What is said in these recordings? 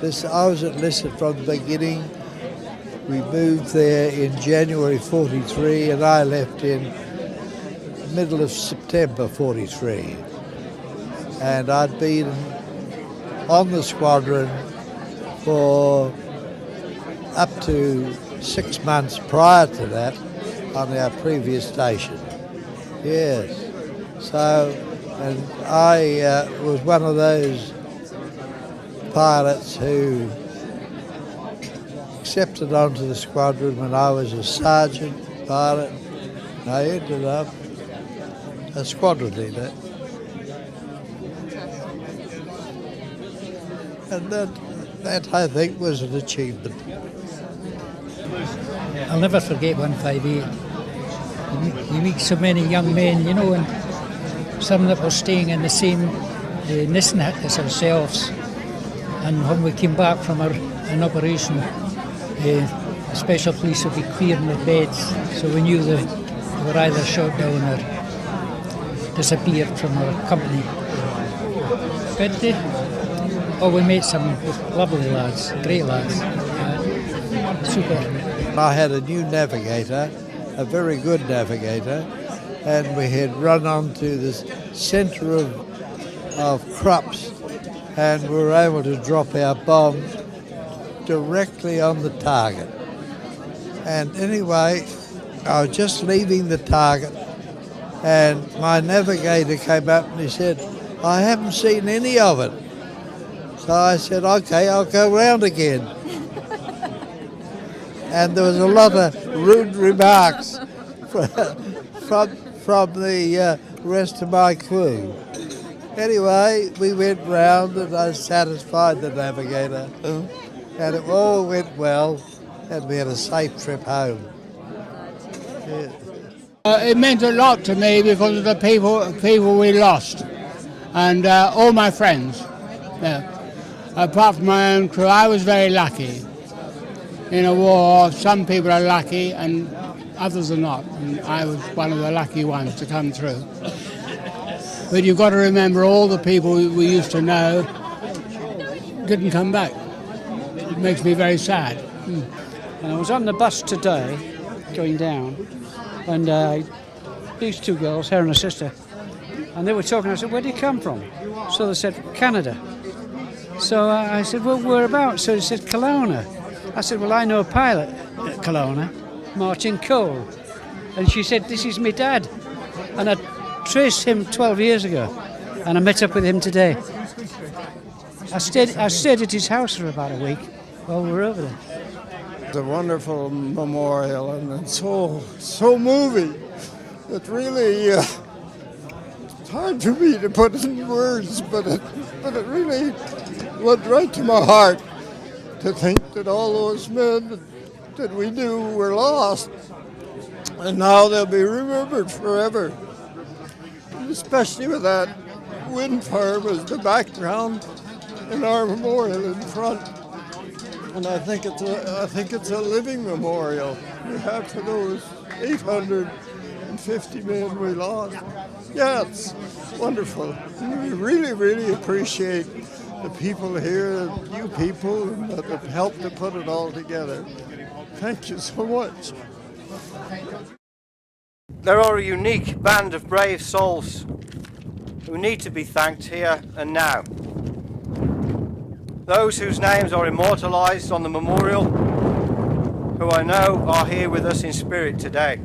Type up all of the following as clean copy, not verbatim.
I was at Lissett from the beginning. We moved there in January 43 and I left in middle of September 43. And I'd been on the squadron for up to 6 months prior to that on our previous station. Yes. So, and I was one of those pilots who accepted onto the squadron when I was a sergeant pilot. I ended up a squadron leader. And that I think was an achievement. I'll never forget 158. You meet so many young men, you know, and some that were staying in the same Nissen hut as ourselves. And when we came back from an operation, the special police would be clearing their beds, so we knew they were either shot down or disappeared from our company. But we met some lovely lads, great lads, super. I had a new navigator, a very good navigator, and we had run onto the centre of Krups, and we were able to drop our bomb directly on the target. And anyway, I was just leaving the target, and my navigator came up and he said, "I haven't seen any of it." So I said, "Okay, I'll go round again." And there was a lot of rude remarks from the rest of my crew. Anyway, we went round and I satisfied the navigator. And it all went well, and we had a safe trip home. Yeah. It meant a lot to me because of the people we lost, and all my friends. Yeah. Apart from my own crew, I was very lucky. In a war, some people are lucky and others are not, and I was one of the lucky ones to come through. But you've got to remember all the people we used to know didn't come back. It makes me very sad. And I was on the bus today, going down, and these two girls, her and her sister, and they were talking. I said, "Where do you come from?" So they said, "Canada." So I said, "Well, whereabouts?" So they said, "Kelowna." I said, "Well, I know a pilot at Kelowna, Martin Cole." And she said, "This is my dad." And I traced him 12 years ago, and I met up with him today. I stayed at his house for about a week while we were over there. It's a wonderful memorial, and it's so moving. It really, it's hard for me to put in words, but it really went right to my heart to think that all those men that we knew were lost, and now they'll be remembered forever. Especially with that wind farm as the background and our memorial in front. And I think it's a living memorial we have for those 850 men we lost. Yeah, it's wonderful. We really, really appreciate the people here, you people, that have helped to put it all together. Thank you so much. There are a unique band of brave souls who need to be thanked here and now. Those whose names are immortalised on the memorial, who I know are here with us in spirit today.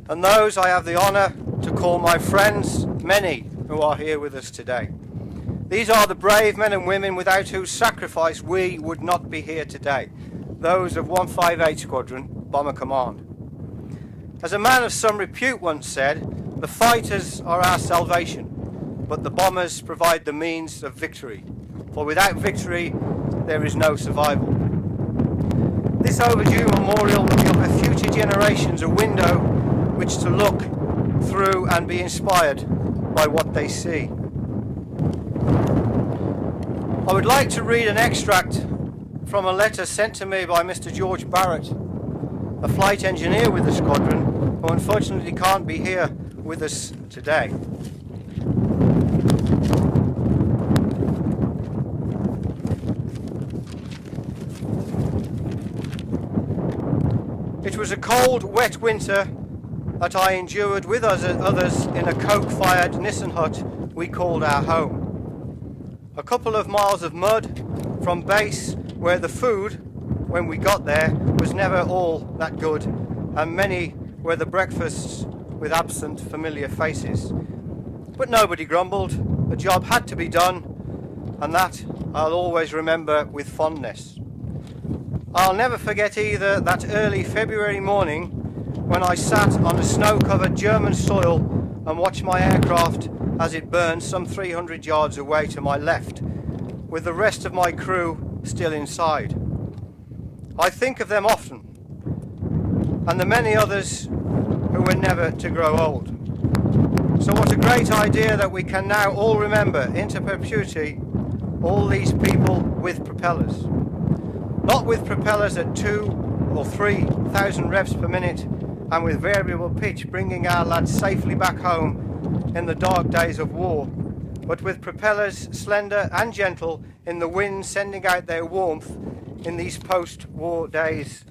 And those I have the honour to call my friends, many who are here with us today. These are the brave men and women without whose sacrifice we would not be here today. Those of 158 Squadron, Bomber Command. As a man of some repute once said, the fighters are our salvation, but the bombers provide the means of victory. For without victory, there is no survival. This overdue memorial will give future generations a window which to look through and be inspired by what they see. I would like to read an extract from a letter sent to me by Mr. George Barrett, a flight engineer with the squadron, who unfortunately can't be here with us today. It was a cold, wet winter that I endured with others in a coke-fired Nissan hut we called our home. A couple of miles of mud from base where the food, when we got there, was never all that good, and many were the breakfasts with absent familiar faces. But nobody grumbled. The job had to be done, and that I'll always remember with fondness. I'll never forget either that early February morning when I sat on a snow-covered German soil and watched my aircraft as it burned some 300 yards away to my left, with the rest of my crew still inside. I think of them often, and the many others who were never to grow old. So what a great idea that we can now all remember into perpetuity all these people with propellers. Not with propellers at 2,000 or 3,000 revs per minute and with variable pitch bringing our lads safely back home in the dark days of war, but with propellers slender and gentle in the wind sending out their warmth in these post-war days